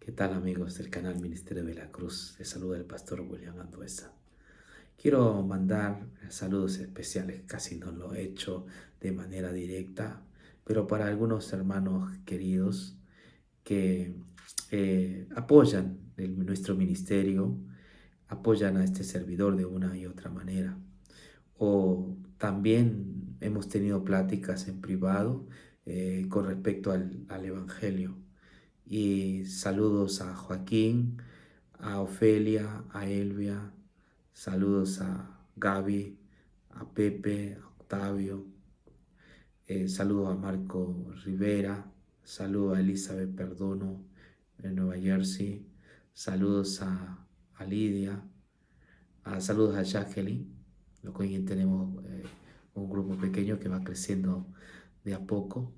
¿Qué tal amigos del canal Ministerio de la Cruz? Les saluda el pastor William Anduesa. Quiero mandar saludos especiales, casi no lo he hecho de manera directa, pero para algunos hermanos queridos que apoyan nuestro ministerio, apoyan a este servidor de una y otra manera. O también hemos tenido pláticas en privado con respecto al Evangelio. Y saludos a Joaquín, a Ofelia, a Elvia, saludos a Gaby, a Pepe, a Octavio, saludos a Marco Rivera, saludos a Elizabeth Perdono en Nueva Jersey, saludos a Lidia, saludos a Jacqueline, lo que hoy tenemos un grupo pequeño que va creciendo de a poco.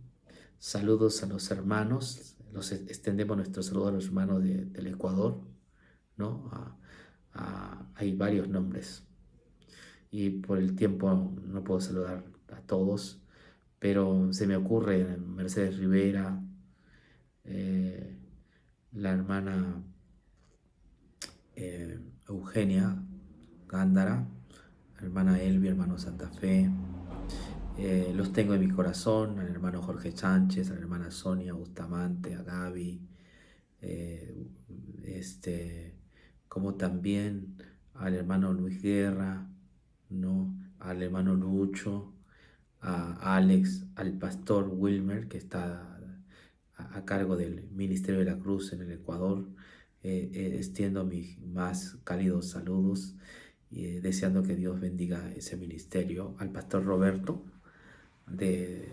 Saludos a los hermanos, extendemos nuestros saludos a los hermanos del Ecuador, ¿no? Hay varios nombres y por el tiempo no puedo saludar a todos, pero se me ocurre Mercedes Rivera, eh, la hermana Eugenia Gándara, la hermana Elvia, hermano Santa Fe. Los tengo en mi corazón, al hermano Jorge Sánchez, a la hermana Sonia Bustamante, a Gaby, eh, como también al hermano Luis Guerra, ¿no? Al hermano Lucho, a Alex, al pastor Wilmer, que está a cargo del Ministerio de la Cruz en el Ecuador. Extiendo mis más cálidos saludos y deseando que Dios bendiga ese ministerio. Al pastor Roberto,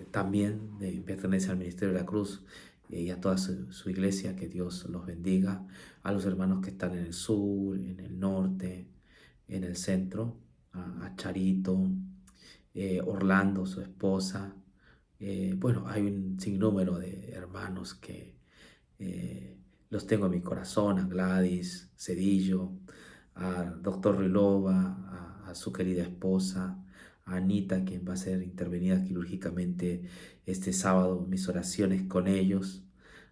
también pertenece al Ministerio de la Cruz, y a toda su iglesia, que Dios los bendiga. A los hermanos que están en el sur, en el norte, en el centro, a Charito, Orlando, su esposa. Bueno, hay un sinnúmero de hermanos que eh, los tengo en mi corazón, a Gladys Cedillo, a Doctor Rilova, a su querida esposa, a Anita, quien va a ser intervenida quirúrgicamente este sábado, mis oraciones con ellos.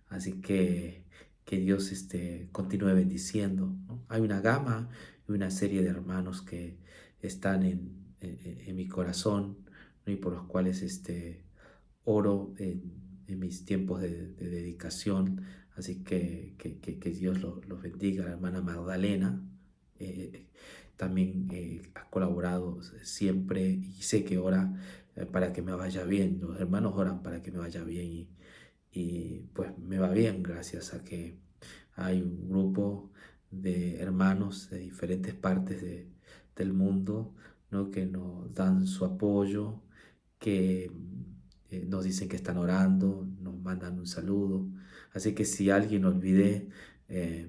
Así que Dios continúe bendiciendo, ¿no? Hay una gama y una serie de hermanos que están en mi corazón, ¿no? Y por los cuales oro en mis tiempos de dedicación. Así que Dios los bendiga. La hermana Magdalena eh, también ha colaborado siempre y sé que ora para que me vaya bien. Los hermanos oran para que me vaya bien y pues me va bien gracias a que hay un grupo de hermanos de diferentes partes del mundo, ¿no? Que nos dan su apoyo, que nos dicen que están orando, nos mandan un saludo. Así que si alguien olvidé,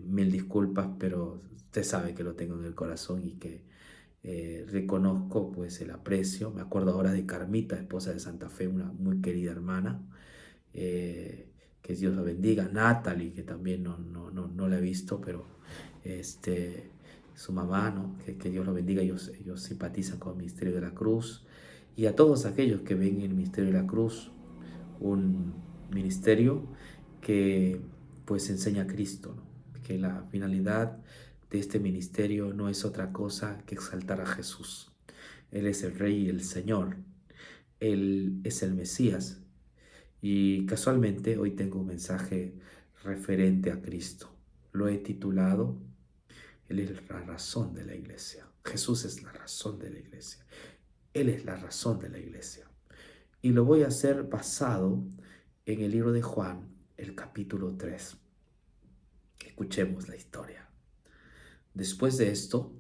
mil disculpas, pero usted sabe que lo tengo en el corazón y que reconozco pues el aprecio. Me acuerdo ahora de Carmita, esposa de Santa Fe, una muy querida hermana. Que Dios la bendiga. Natalie, que también no la he visto, pero su mamá, ¿no? Que Dios lo bendiga. Ellos simpatizan con el Ministerio de la Cruz. Y a todos aquellos que ven en el Ministerio de la Cruz un ministerio que pues enseña a Cristo, ¿no? Que la finalidad de este ministerio no es otra cosa que exaltar a Jesús. Él es el Rey y el Señor. Él es el Mesías. Y casualmente hoy tengo un mensaje referente a Cristo. Lo he titulado, Él es la razón de la iglesia. Jesús es la razón de la iglesia. Él es la razón de la iglesia. Y lo voy a hacer basado en el libro de Juan, el capítulo 3. Escuchemos la historia. Después de esto,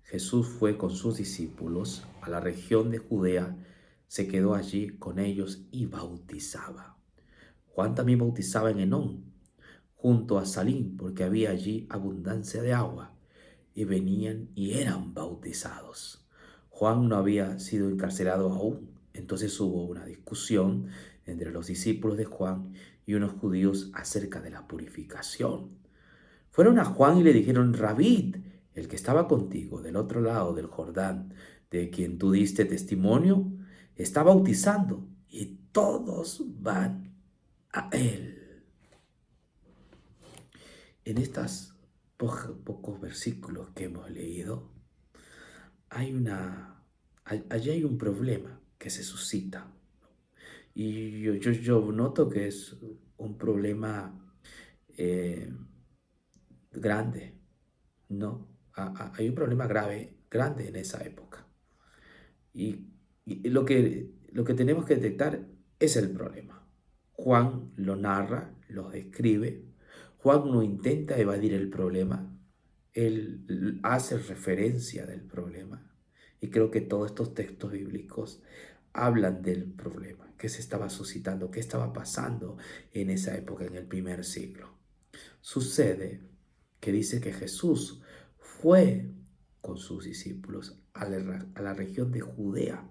Jesús fue con sus discípulos a la región de Judea, se quedó allí con ellos y bautizaba. Juan también bautizaba en Enón, junto a Salim, porque había allí abundancia de agua, y venían y eran bautizados. Juan no había sido encarcelado aún, entonces hubo una discusión entre los discípulos de Juan y unos judíos acerca de la purificación. Fueron a Juan y le dijeron: Rabí, el que estaba contigo del otro lado del Jordán, de quien tú diste testimonio, está bautizando y todos van a él. en estos pocos versículos que hemos leído, allí hay un problema que se suscita. Y yo noto que es un problema eh, grande, ¿no? Hay un problema grande en esa época. Y, y lo que tenemos que detectar es el problema. Juan lo narra, lo describe. Juan no intenta evadir el problema. Él hace referencia del problema. Y creo que todos estos textos bíblicos hablan del problema que se estaba suscitando, qué estaba pasando en esa época, en el primer siglo. Sucede que dice que Jesús fue con sus discípulos a la región de Judea.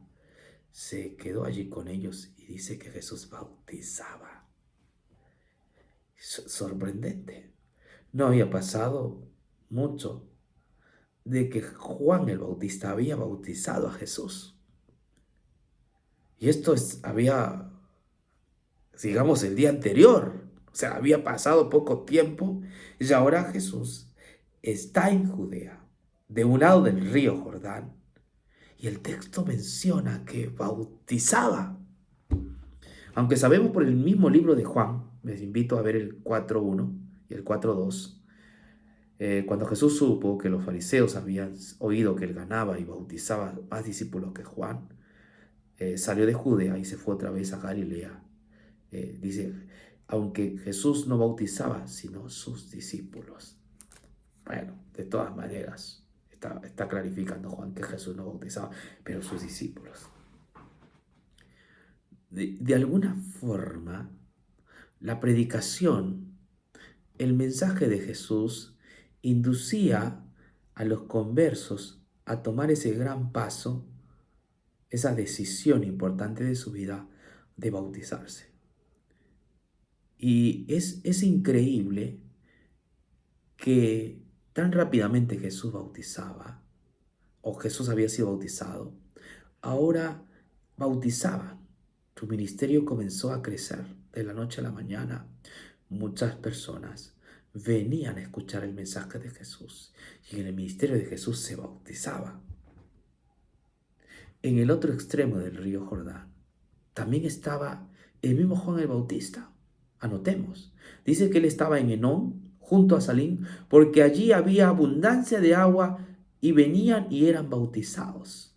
Se quedó allí con ellos y dice que Jesús bautizaba. Sorprendente. No había pasado mucho de que Juan el Bautista había bautizado a Jesús. Y esto había, digamos, el día anterior. O sea, había pasado poco tiempo y ahora Jesús está en Judea, de un lado del río Jordán. Y el texto menciona que bautizaba. Aunque sabemos por el mismo libro de Juan, les invito a ver el 4.1 y el 4.2, cuando Jesús supo que los fariseos habían oído que él ganaba y bautizaba más discípulos que Juan, salió de Judea y se fue otra vez a Galilea. Dice, aunque Jesús no bautizaba, sino sus discípulos. Bueno, de todas maneras, está clarificando Juan que Jesús no bautizaba, pero sus discípulos. De alguna forma, la predicación, el mensaje de Jesús, inducía a los conversos a tomar ese gran paso, esa decisión importante de su vida de bautizarse. Y es increíble que tan rápidamente Jesús bautizaba, o Jesús había sido bautizado, ahora bautizaban. Su ministerio comenzó a crecer de la noche a la mañana. Muchas personas venían a escuchar el mensaje de Jesús y en el ministerio de Jesús se bautizaba. En el otro extremo del río Jordán también estaba el mismo Juan el Bautista. Anotemos. Dice que él estaba en Enón, junto a Salim, porque allí había abundancia de agua y venían y eran bautizados.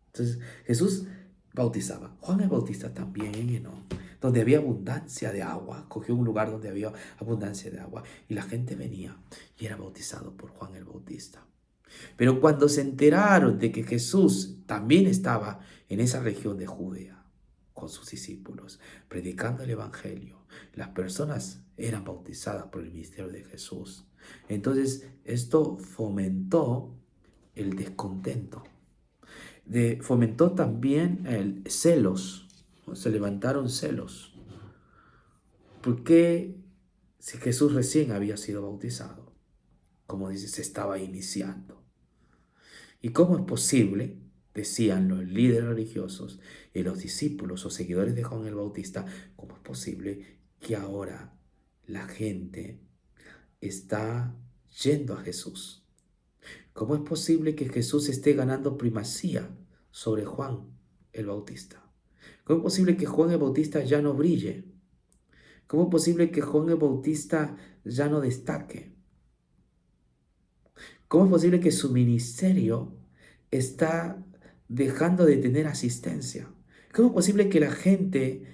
Entonces Jesús bautizaba. Juan el Bautista también en Enón, donde había abundancia de agua. Cogió un lugar donde había abundancia de agua y la gente venía y era bautizado por Juan el Bautista. Pero cuando se enteraron de que Jesús también estaba en esa región de Judea con sus discípulos, predicando el Evangelio, las personas eran bautizadas por el ministerio de Jesús. Entonces esto fomentó el descontento. Fomentó también el celos. Se levantaron celos. ¿Por qué si Jesús recién había sido bautizado? Como dice, se estaba iniciando. ¿Y cómo es posible, decían los líderes religiosos y los discípulos o seguidores de Juan el Bautista, cómo es posible que ahora la gente está yendo a Jesús? ¿Cómo es posible que Jesús esté ganando primacía sobre Juan el Bautista? ¿Cómo es posible que Juan el Bautista ya no brille? ¿Cómo es posible que Juan el Bautista ya no destaque? ¿Cómo es posible que su ministerio está dejando de tener asistencia? ¿Cómo es posible que la gente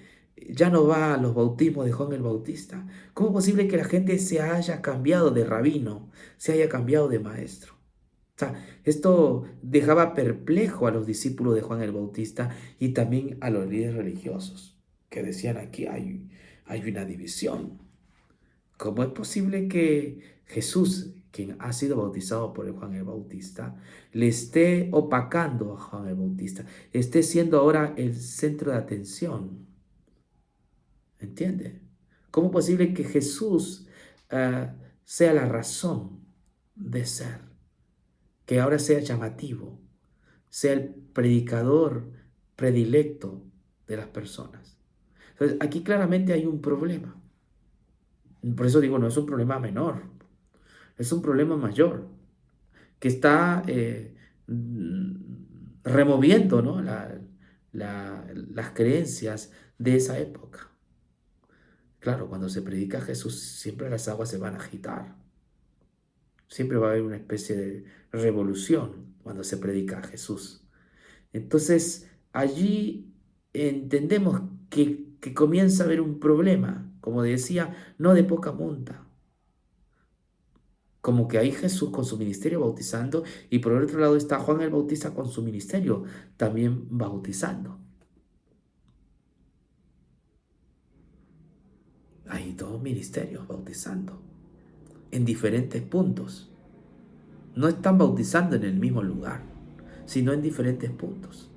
ya no va a los bautismos de Juan el Bautista? ¿Cómo es posible que la gente se haya cambiado de rabino, se haya cambiado de maestro? O sea, esto dejaba perplejo a los discípulos de Juan el Bautista y también a los líderes religiosos, que decían aquí hay una división. ¿Cómo es posible que Jesús, quien ha sido bautizado por el Juan el Bautista, le esté opacando a Juan el Bautista, esté siendo ahora el centro de atención? ¿Entiende? ¿Cómo es posible que Jesús sea la razón de ser? Que ahora sea llamativo, sea el predicador predilecto de las personas. Entonces, aquí claramente hay un problema. Por eso digo, no es un problema menor. Es un problema mayor que está removiendo, ¿no? Las creencias de esa época. Claro, cuando se predica a Jesús, siempre las aguas se van a agitar. Siempre va a haber una especie de revolución cuando se predica a Jesús. Entonces, allí entendemos que comienza a haber un problema, como decía, no de poca monta. Como que ahí Jesús con su ministerio bautizando y por el otro lado está Juan el Bautista con su ministerio también bautizando. Hay dos ministerios bautizando en diferentes puntos. No están bautizando en el mismo lugar, sino en diferentes puntos.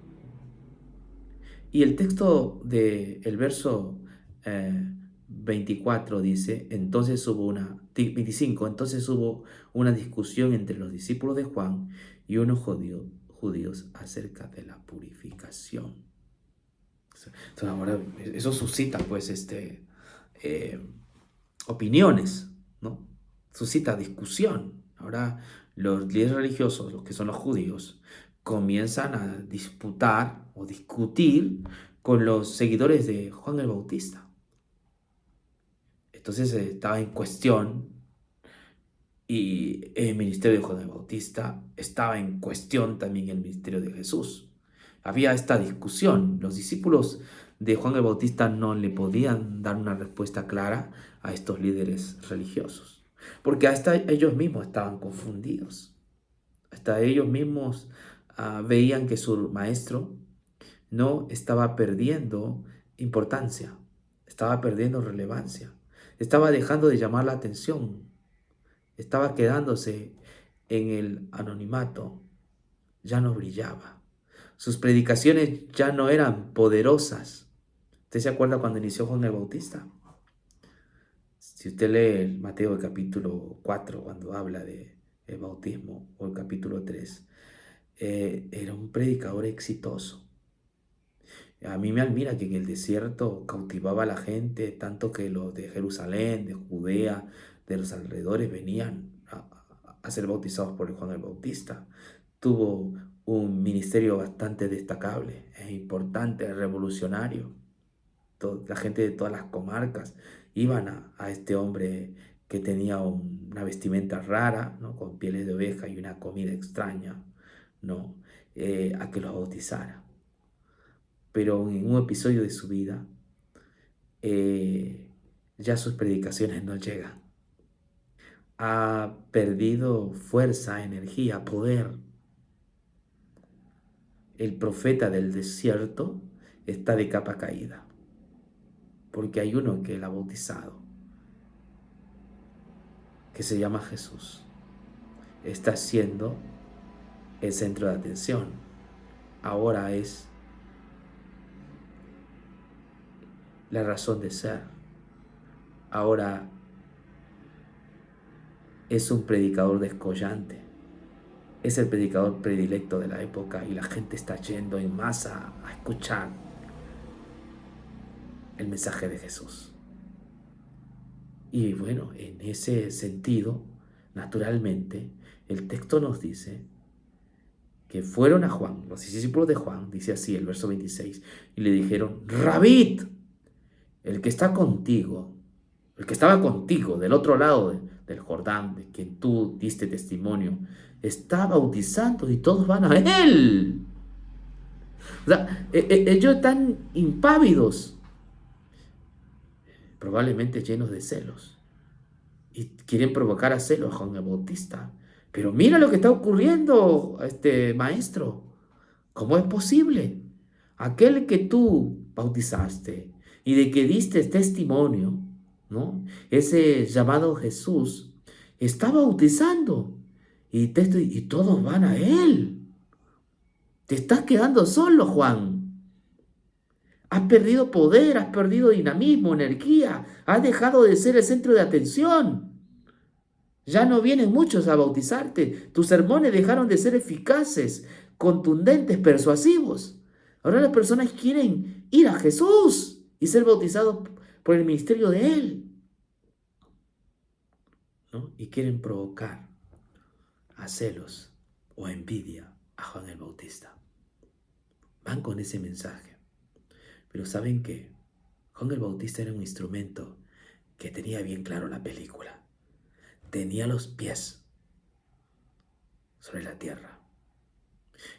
Y el texto del verso 24 dice, entonces hubo 25, entonces hubo una discusión entre los discípulos de Juan y unos judíos acerca de la purificación. Entonces ahora eso suscita pues opiniones, ¿no? Suscita discusión. Ahora los líderes religiosos, los que son los judíos, comienzan a disputar o discutir con los seguidores de Juan el Bautista. Entonces estaba en cuestión y el ministerio de Juan el Bautista, estaba en cuestión también el ministerio de Jesús. Había esta discusión. Los discípulos de Juan el Bautista no le podían dar una respuesta clara a estos líderes religiosos, porque hasta ellos mismos estaban confundidos. Hasta ellos mismos veían que su maestro no estaba perdiendo importancia, estaba perdiendo relevancia, estaba dejando de llamar la atención, estaba quedándose en el anonimato, ya no brillaba. Sus predicaciones ya no eran poderosas. ¿Usted se acuerda cuando inició Juan el Bautista? Si usted lee el Mateo el capítulo 4, cuando habla de el bautismo, o el capítulo 3, era un predicador exitoso. A mí me admira que en el desierto cautivaba a la gente, tanto que los de Jerusalén, de Judea, de los alrededores venían a ser bautizados por Juan el Bautista. Tuvo un ministerio bastante destacable, es importante, es revolucionario. La gente de todas las comarcas iban a este hombre que tenía una vestimenta rara, ¿no? Con pieles de oveja y una comida extraña, ¿no? A que los bautizara. Pero en un episodio de su vida, ya sus predicaciones no llegan. Ha perdido fuerza, energía, poder. El profeta del desierto está de capa caída, porque hay uno que él ha bautizado, que se llama Jesús. Está siendo el centro de atención. Ahora es la razón de ser. Ahora es un predicador descollante. Es el predicador predilecto de la época y la gente está yendo en masa a escuchar el mensaje de Jesús. Y bueno, en ese sentido, naturalmente, el texto nos dice que fueron a Juan, los discípulos de Juan, dice así el verso 26, y le dijeron, Rabí, el que está contigo, el que estaba contigo del otro lado del Jordán, de quien tú diste testimonio, está bautizando y todos van a él. O sea, ellos están impávidos, probablemente llenos de celos, y quieren provocar a celos a Juan el Bautista. Pero mira lo que está ocurriendo, maestro. ¿Cómo es posible? Aquel que tú bautizaste y de que diste testimonio, ¿no? Ese llamado Jesús está bautizando y todos van a él. Te estás quedando solo, Juan. Has perdido poder, has perdido dinamismo, energía, has dejado de ser el centro de atención. Ya no vienen muchos a bautizarte. Tus sermones dejaron de ser eficaces, contundentes, persuasivos. Ahora las personas quieren ir a Jesús y ser bautizados por el ministerio de Él. ¿no? Y quieren provocar a celos o a envidia a Juan el Bautista. Van con ese mensaje. Pero ¿saben qué? Juan el Bautista era un instrumento que tenía bien claro la película. Tenía los pies sobre la tierra.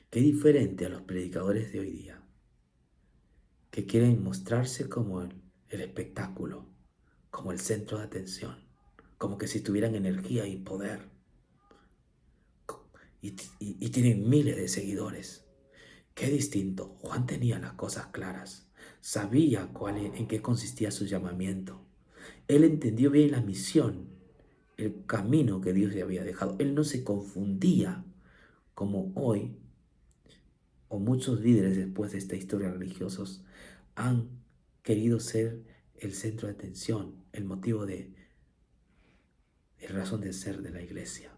Qué diferente a los predicadores de hoy día, que quieren mostrarse como el espectáculo, como el centro de atención, como que si tuvieran energía y poder, y tienen miles de seguidores. Qué distinto. Juan tenía las cosas claras, sabía en qué consistía su llamamiento. Él entendió bien la misión, el camino que Dios le había dejado. Él no se confundía como hoy, o muchos líderes después de esta historia religiosos han querido ser el centro de atención, el motivo de razón de ser de la iglesia.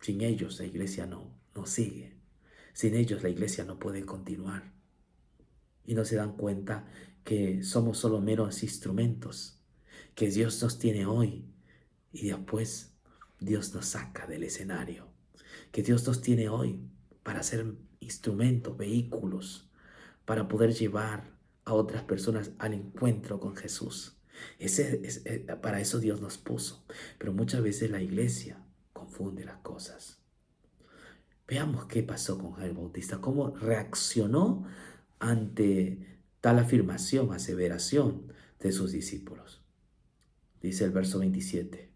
Sin ellos la iglesia no sigue. Sin ellos la iglesia no puede continuar. Y no se dan cuenta que somos solo meros instrumentos, que Dios nos tiene hoy y después Dios nos saca del escenario, que Dios nos tiene hoy para ser instrumentos, vehículos, para poder llevar a otras personas al encuentro con Jesús. Para eso Dios nos puso. Pero muchas veces la iglesia confunde las cosas. Veamos qué pasó con Juan el Bautista, cómo reaccionó ante tal afirmación, aseveración de sus discípulos. Dice el verso 27.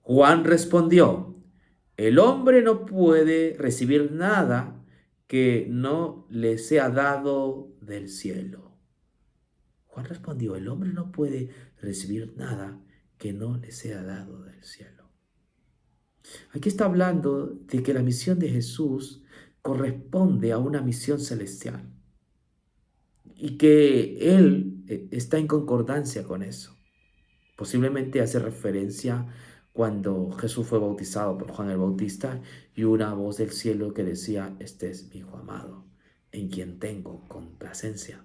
Juan respondió: el hombre no puede recibir nada que no le sea dado del cielo. Juan respondió: el hombre no puede recibir nada que no le sea dado del cielo. Aquí está hablando de que la misión de Jesús corresponde a una misión celestial y que Él está en concordancia con eso. Posiblemente hace referencia cuando Jesús fue bautizado por Juan el Bautista y una voz del cielo que decía: este es mi Hijo amado, en quien tengo complacencia.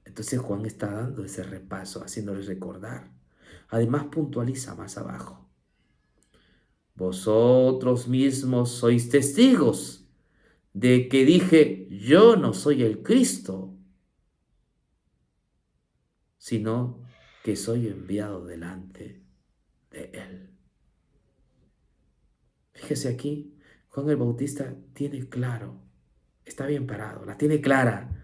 Entonces Juan está dando ese repaso, haciéndoles recordar. Además puntualiza más abajo: vosotros mismos sois testigos de que dije, yo no soy el Cristo, sino que soy enviado delante de Él. Fíjese aquí, Juan el Bautista tiene claro, está bien parado, la tiene clara.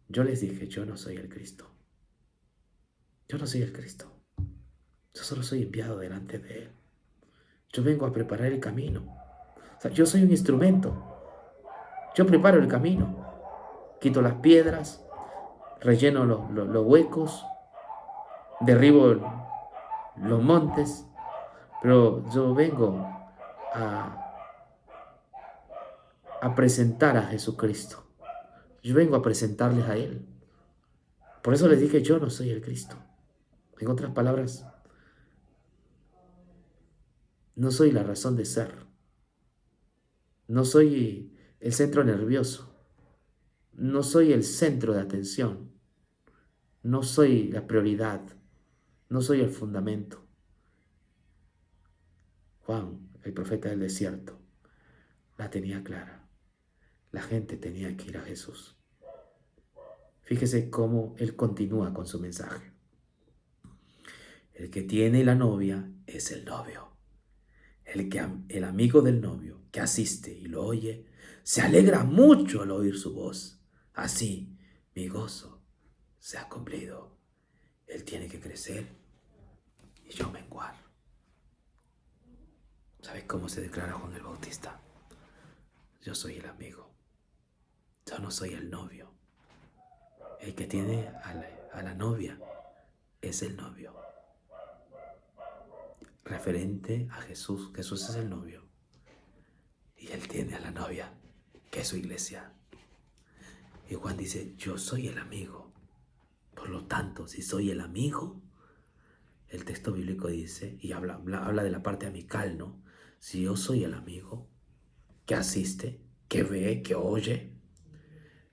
Yo les dije, yo no soy el Cristo. Yo no soy el Cristo. Yo solo soy enviado delante de Él. Yo vengo a preparar el camino. O sea, yo soy un instrumento. Yo preparo el camino. Quito las piedras, relleno los huecos, derribo los montes, pero yo vengo a, a presentar a Jesucristo. Yo vengo a presentarles a Él. Por eso les dije, yo no soy el Cristo. En otras palabras, no soy la razón de ser. No soy el centro nervioso. No soy el centro de atención. No soy la prioridad. No soy el fundamento. Juan, el profeta del desierto, la tenía clara. La gente tenía que ir a Jesús. Fíjese cómo él continúa con su mensaje. El que tiene la novia es el novio. El amigo del novio que asiste y lo oye, se alegra mucho al oír su voz. Así, mi gozo se ha cumplido. Él tiene que crecer y yo menguar. ¿Sabes cómo se declara Juan el Bautista? Yo soy el amigo. Yo no soy el novio. El que tiene a la novia es el novio. Referente a Jesús. Jesús es el novio. Y Él tiene a la novia, que es su iglesia. Y Juan dice, yo soy el amigo. Por lo tanto, si soy el amigo, el texto bíblico dice, y habla de la parte amical, ¿no? Si yo soy el amigo que asiste, que ve, que oye,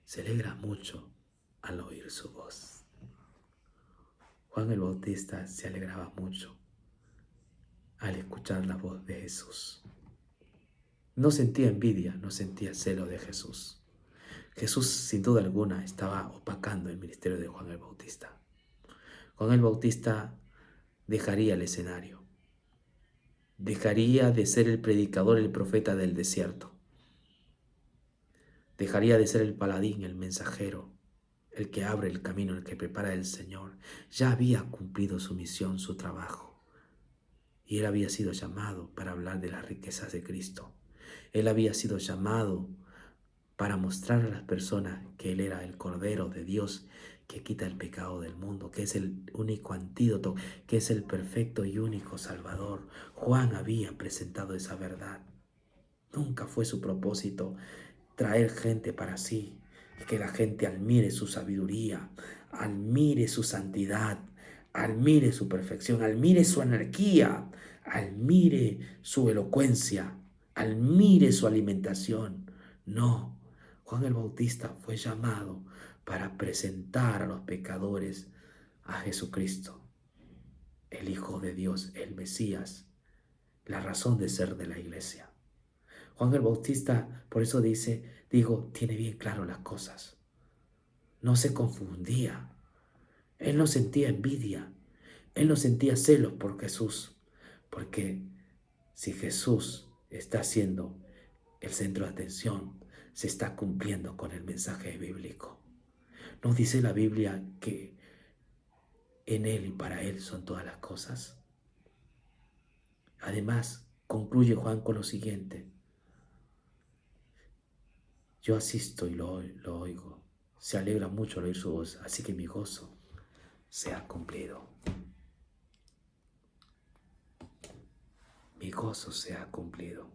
se alegra mucho al oír su voz. Juan el Bautista se alegraba mucho al escuchar la voz de Jesús. No sentía envidia, no sentía celo de Jesús. Jesús, sin duda alguna, estaba opacando el ministerio de Juan el Bautista. Juan el Bautista dejaría el escenario. Dejaría de ser el predicador, el profeta del desierto. Dejaría de ser el paladín, el mensajero, el que abre el camino, el que prepara el Señor. Ya había cumplido su misión, su trabajo. Y él había sido llamado para hablar de las riquezas de Cristo. Él había sido llamado para mostrar a las personas que Él era el Cordero de Dios que quita el pecado del mundo, que es el único antídoto, que es el perfecto y único Salvador. Juan había presentado esa verdad. Nunca fue su propósito traer gente para sí, y que la gente admire su sabiduría, admire su santidad, admire su perfección, admire su anarquía, admire su elocuencia, admire su alimentación. No, Juan el Bautista fue llamado para presentar a los pecadores a Jesucristo, el Hijo de Dios, el Mesías, la razón de ser de la iglesia. Juan el Bautista, por eso tiene bien claro las cosas. No se confundía. Él no sentía envidia. Él no sentía celos por Jesús. Porque si Jesús está siendo el centro de atención, se está cumpliendo con el mensaje bíblico. ¿Nos dice la Biblia que en Él y para Él son todas las cosas? Además, concluye Juan con lo siguiente. Yo asisto y lo oigo. Se alegra mucho al oír su voz, así que mi gozo se ha cumplido. Mi gozo se ha cumplido.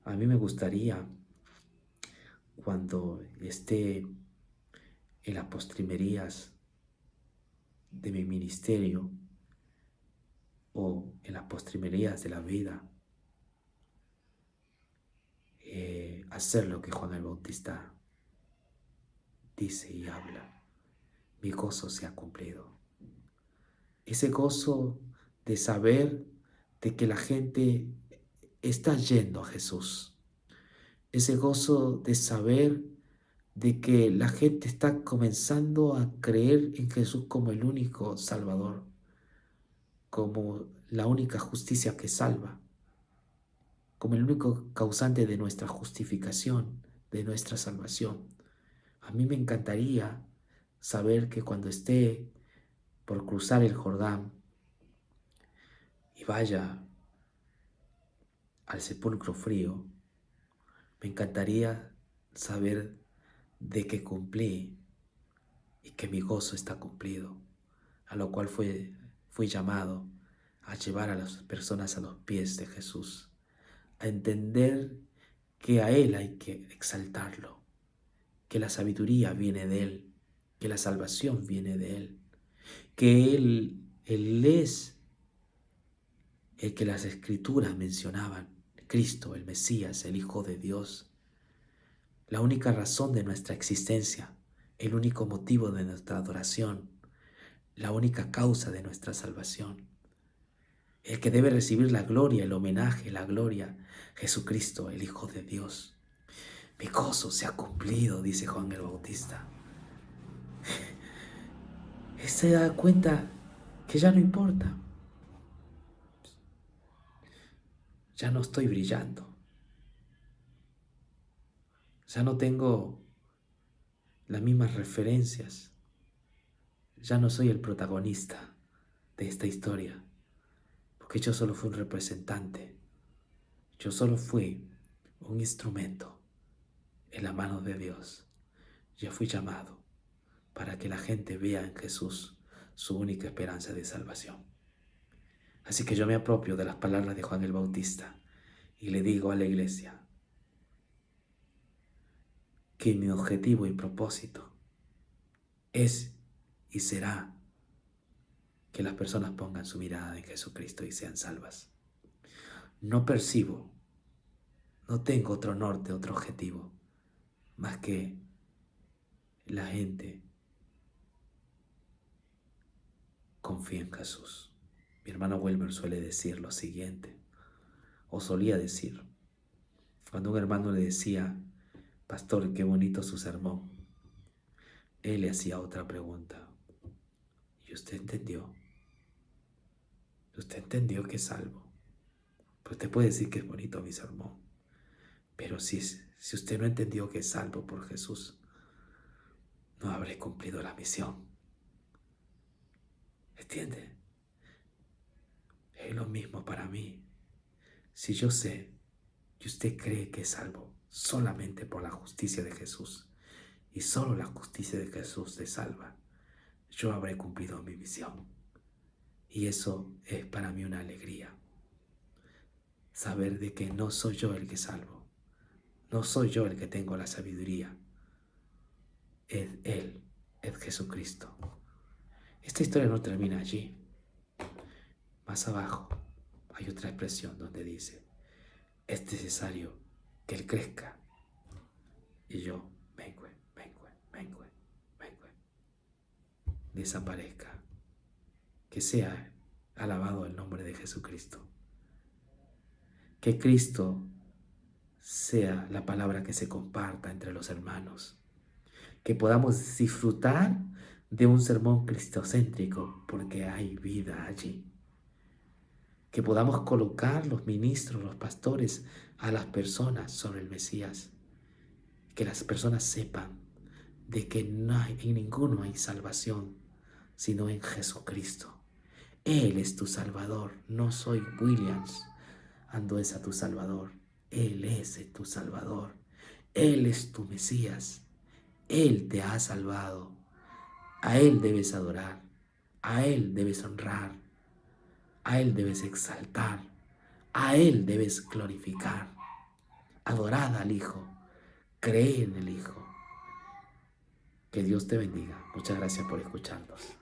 A mí me gustaría, cuando esté en las postrimerías de mi ministerio o en las postrimerías de la vida, hacer lo que Juan el Bautista dice y habla. Mi gozo se ha cumplido. Ese gozo de saber de que la gente está yendo a Jesús. Ese gozo de saber de que la gente está comenzando a creer en Jesús como el único Salvador, como la única justicia que salva, como el único causante de nuestra justificación, de nuestra salvación. A mí me encantaría saber que cuando esté por cruzar el Jordán y vaya al sepulcro frío, me encantaría saber de que cumplí y que mi gozo está cumplido, a lo cual fui llamado a llevar a las personas a los pies de Jesús, a entender que a Él hay que exaltarlo, que la sabiduría viene de Él, que la salvación viene de Él, que Él es el que las Escrituras mencionaban, Cristo, el Mesías, el Hijo de Dios, la única razón de nuestra existencia, el único motivo de nuestra adoración, la única causa de nuestra salvación, el que debe recibir la gloria, el homenaje, la gloria, Jesucristo, el Hijo de Dios. Mi gozo se ha cumplido, dice Juan el Bautista. Él se da cuenta que ya no importa. Ya no estoy brillando. Ya no tengo las mismas referencias. Ya no soy el protagonista de esta historia, porque yo solo fui un representante. Yo solo fui un instrumento en la mano de Dios. Yo fui llamado para que la gente vea en Jesús su única esperanza de salvación. Así que yo me apropio de las palabras de Juan el Bautista y le digo a la iglesia que mi objetivo y propósito es y será que las personas pongan su mirada en Jesucristo y sean salvas. No percibo, no tengo otro norte, otro objetivo, más que la gente confíe en Jesús. Mi hermano Wilmer suele decir lo siguiente, o solía decir, cuando un hermano le decía, pastor, qué bonito su sermón, él le hacía otra pregunta. ¿Y usted entendió? ¿Usted entendió que es salvo? Pues usted puede decir que es bonito mi sermón, pero si usted no entendió que es salvo por Jesús, no habré cumplido la misión. ¿Entiende? Es lo mismo para mí. Si yo sé que usted cree que es salvo solamente por la justicia de Jesús y solo la justicia de Jesús le salva, yo habré cumplido mi misión. Y eso es para mí una alegría. Saber de que no soy yo el que salvo. No soy yo el que tengo la sabiduría. Es Él, es Jesucristo. Esta historia no termina allí. Más abajo hay otra expresión donde dice, es necesario que Él crezca y yo mengue, desaparezca. Que sea alabado el nombre de Jesucristo. Que Cristo sea la palabra que se comparta entre los hermanos. Que podamos disfrutar de un sermón cristocéntrico porque hay vida allí. Que podamos colocar los ministros, los pastores a las personas sobre el Mesías. Que las personas sepan de que en ninguno hay salvación sino en Jesucristo. Él es tu Salvador, no soy Williams Anduesa tu Salvador. Él es tu Salvador. Él es tu Mesías. Él te ha salvado. A Él debes adorar. A Él debes honrar. A Él debes exaltar. A Él debes glorificar. Adorad al Hijo. Cree en el Hijo. Que Dios te bendiga. Muchas gracias por escucharnos.